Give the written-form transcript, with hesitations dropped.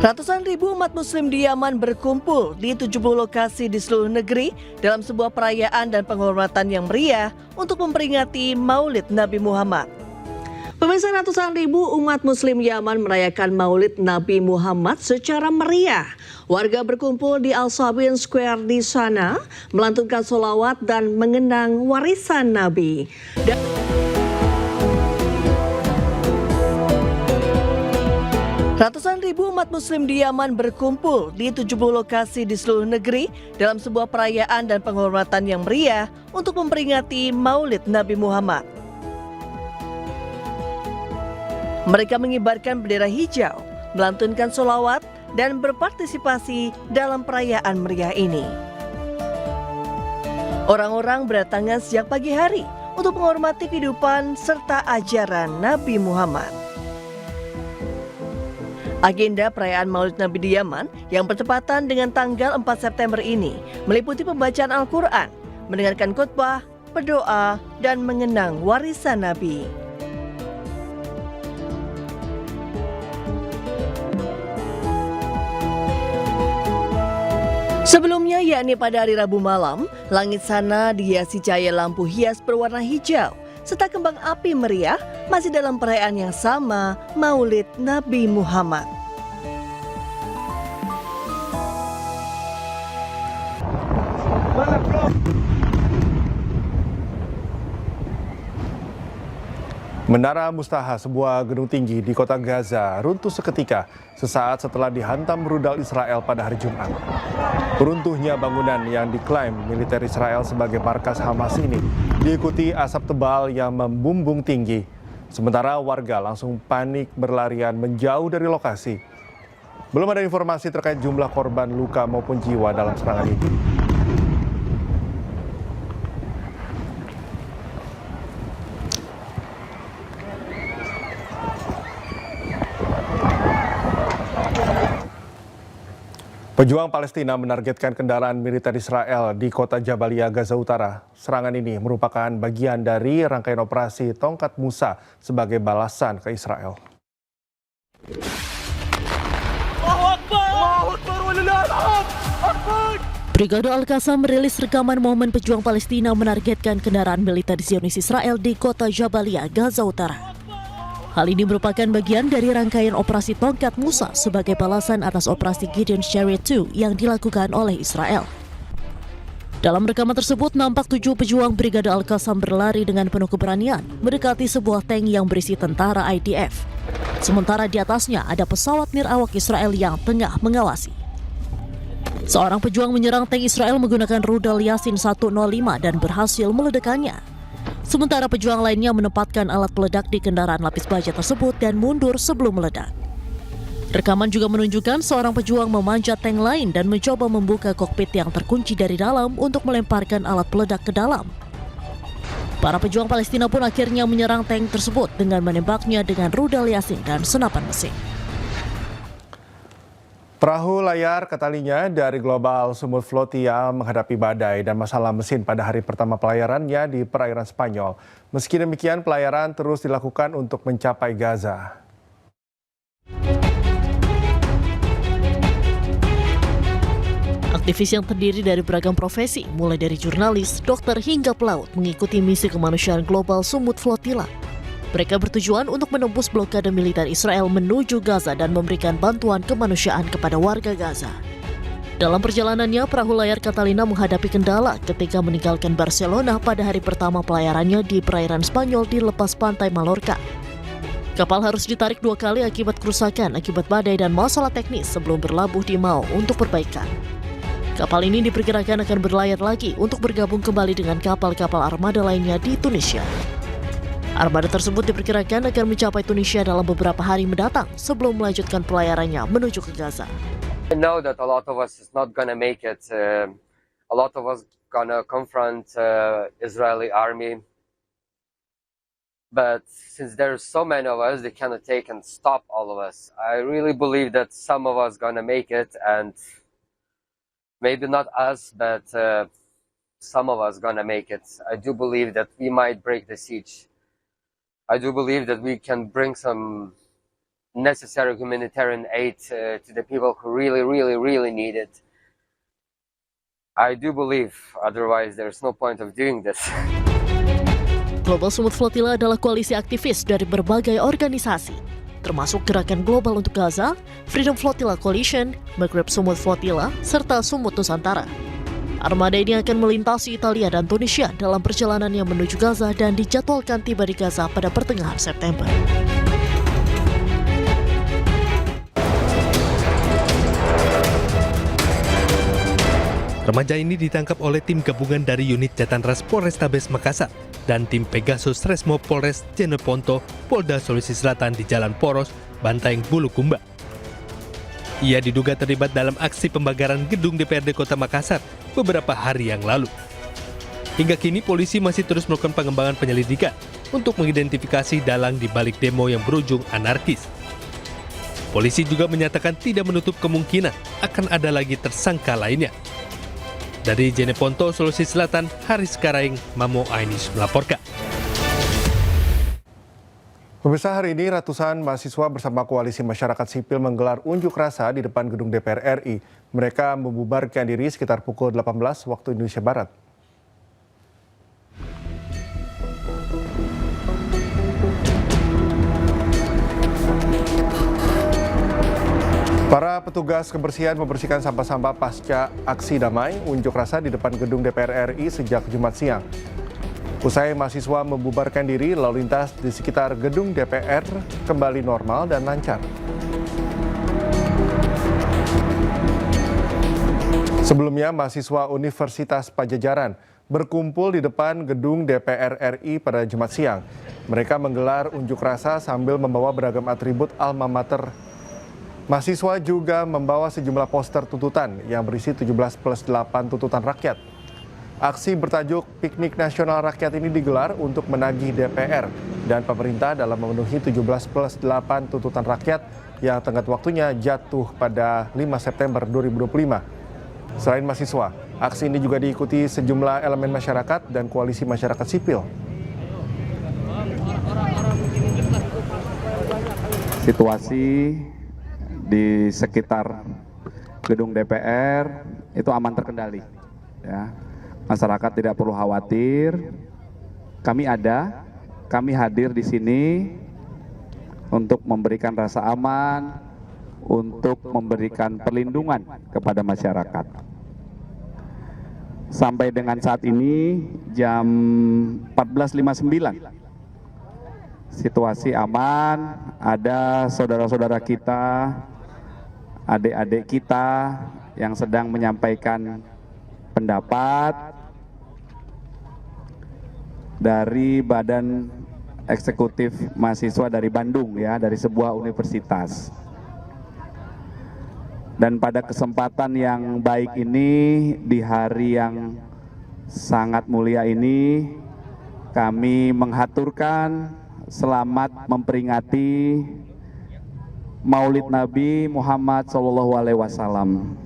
Ratusan ribu umat muslim di Yaman berkumpul di 70 lokasi di seluruh negeri dalam sebuah perayaan dan penghormatan yang meriah untuk memperingati Maulid Nabi Muhammad. Pemirsa, ratusan ribu umat muslim Yaman merayakan Maulid Nabi Muhammad secara meriah. Warga berkumpul di Al-Sabin Square di sana, melantunkan sholawat dan mengenang warisan Nabi. Ratusan ribu umat muslim di Yaman berkumpul di 70 lokasi di seluruh negeri dalam sebuah perayaan dan penghormatan yang meriah untuk memperingati Maulid Nabi Muhammad. Mereka mengibarkan bendera hijau, melantunkan sholawat, dan berpartisipasi dalam perayaan meriah ini. Orang-orang berdatangan sejak pagi hari untuk menghormati kehidupan serta ajaran Nabi Muhammad. Agenda perayaan Maulid Nabi di Yaman yang bertepatan dengan tanggal 4 September ini meliputi pembacaan Al-Quran, mendengarkan khutbah, berdoa, dan mengenang warisan Nabi. Sebelumnya, yakni pada hari Rabu malam, langit sana dihiasi cahaya lampu hias berwarna hijau, serta kembang api meriah masih dalam perayaan yang sama, Maulid Nabi Muhammad. Menara Mustaha, sebuah gedung tinggi di kota Gaza, runtuh seketika sesaat setelah dihantam rudal Israel pada hari Jumat. Runtuhnya bangunan yang diklaim militer Israel sebagai markas Hamas ini diikuti asap tebal yang membumbung tinggi. Sementara warga langsung panik berlarian menjauh dari lokasi. Belum ada informasi terkait jumlah korban luka maupun jiwa dalam serangan ini. Pejuang Palestina menargetkan kendaraan militer Israel di kota Jabalia, Gaza Utara. Serangan ini merupakan bagian dari rangkaian operasi Tongkat Musa sebagai balasan ke Israel. Brigade Al-Qassam merilis rekaman momen pejuang Palestina menargetkan kendaraan militer Zionis Israel di kota Jabalia, Gaza Utara. Hal ini merupakan bagian dari rangkaian operasi Tongkat Musa sebagai balasan atas operasi Gideon Chariot II yang dilakukan oleh Israel. Dalam rekaman tersebut, nampak 7 pejuang Brigade Al-Qassam berlari dengan penuh keberanian mendekati sebuah tank yang berisi tentara IDF. Sementara di atasnya ada pesawat nirawak Israel yang tengah mengawasi. Seorang pejuang menyerang tank Israel menggunakan rudal Yasin 105 dan berhasil meledakannya. Sementara pejuang lainnya menempatkan alat peledak di kendaraan lapis baja tersebut dan mundur sebelum meledak. Rekaman juga menunjukkan seorang pejuang memanjat tank lain dan mencoba membuka kokpit yang terkunci dari dalam untuk melemparkan alat peledak ke dalam. Para pejuang Palestina pun akhirnya menyerang tank tersebut dengan menembaknya dengan rudal Yasin dan senapan mesin. Perahu layar Catalina dari Global Sumut Flotia menghadapi badai dan masalah mesin pada hari pertama pelayarannya di perairan Spanyol. Meski demikian, pelayaran terus dilakukan untuk mencapai Gaza. Aktivis yang terdiri dari beragam profesi, mulai dari jurnalis, dokter hingga pelaut, mengikuti misi kemanusiaan Global Sumut Flotilla. Mereka bertujuan untuk menembus blokade militer Israel menuju Gaza dan memberikan bantuan kemanusiaan kepada warga Gaza. Dalam perjalanannya, perahu layar Catalina menghadapi kendala ketika meninggalkan Barcelona pada hari pertama pelayarannya di perairan Spanyol di lepas pantai Mallorca. Kapal harus ditarik 2 kali akibat kerusakan akibat badai dan masalah teknis sebelum berlabuh di Mau untuk perbaikan. Kapal ini diperkirakan akan berlayar lagi untuk bergabung kembali dengan kapal-kapal armada lainnya di Tunisia. Armada tersebut diperkirakan akan mencapai Tunisia dalam beberapa hari mendatang sebelum melanjutkan pelayarannya menuju ke Gaza. I know that a lot of us is not gonna make it. A lot of us gonna confront Israeli army. But since there's so many of us, they cannot take and stop all of us. I really believe that some of us gonna make it, and maybe not us, but some of us gonna make it. I do believe that we might break the siege. I do believe that we can bring some necessary humanitarian aid to the people who really need it. I do believe, otherwise there's no point of doing this. Global Smooth Flotilla adalah koalisi aktivis dari berbagai organisasi, termasuk Gerakan Global untuk Gaza, Freedom Flotilla Coalition, Maghreb Smooth Flotilla, serta Sumut Nusantara. Armada ini akan melintasi Italia dan Tunisia dalam perjalanannya menuju Gaza dan dijadwalkan tiba di Gaza pada pertengahan September. Remaja ini ditangkap oleh tim gabungan dari unit Jatanras Polrestabes Makassar dan tim Pegasus Resmo Polres Jeneponto, Polda Sulawesi Selatan di Jalan Poros, Bantaeng, Bulukumba. Ia diduga terlibat dalam aksi pembakaran gedung DPRD Kota Makassar beberapa hari yang lalu. Hingga kini polisi masih terus melakukan pengembangan penyelidikan untuk mengidentifikasi dalang di balik demo yang berujung anarkis. Polisi juga menyatakan tidak menutup kemungkinan akan ada lagi tersangka lainnya. Dari Jeneponto, Sulawesi Selatan, Haris Karaing, Mamo Ainis melaporkan. Pemirsa, hari ini ratusan mahasiswa bersama koalisi masyarakat sipil menggelar unjuk rasa di depan gedung DPR RI. Mereka membubarkan diri sekitar pukul 18 waktu Indonesia Barat. Para petugas kebersihan membersihkan sampah-sampah pasca aksi damai unjuk rasa di depan gedung DPR RI sejak Jumat siang. Usai mahasiswa membubarkan diri, lalu lintas di sekitar gedung DPR kembali normal dan lancar. Sebelumnya, mahasiswa Universitas Pajajaran berkumpul di depan gedung DPR RI pada Jumat siang. Mereka menggelar unjuk rasa sambil membawa beragam atribut alma mater. Mahasiswa juga membawa sejumlah poster tuntutan yang berisi 17+8 tuntutan rakyat. Aksi bertajuk Piknik Nasional Rakyat ini digelar untuk menagih DPR dan pemerintah dalam memenuhi 17+8 tuntutan rakyat yang tenggat waktunya jatuh pada 5 September 2025. Selain mahasiswa, aksi ini juga diikuti sejumlah elemen masyarakat dan koalisi masyarakat sipil. Situasi di sekitar gedung DPR itu aman terkendali, ya. Masyarakat tidak perlu khawatir. Kami hadir di sini untuk memberikan rasa aman, untuk memberikan perlindungan kepada masyarakat. Sampai dengan saat ini jam 14.59. Situasi aman, ada saudara-saudara kita, adik-adik kita yang sedang menyampaikan pendapat dari Badan Eksekutif Mahasiswa dari Bandung, ya, dari sebuah universitas. Dan pada kesempatan yang baik ini, di hari yang sangat mulia ini, kami menghaturkan selamat memperingati Maulid Nabi Muhammad SAW.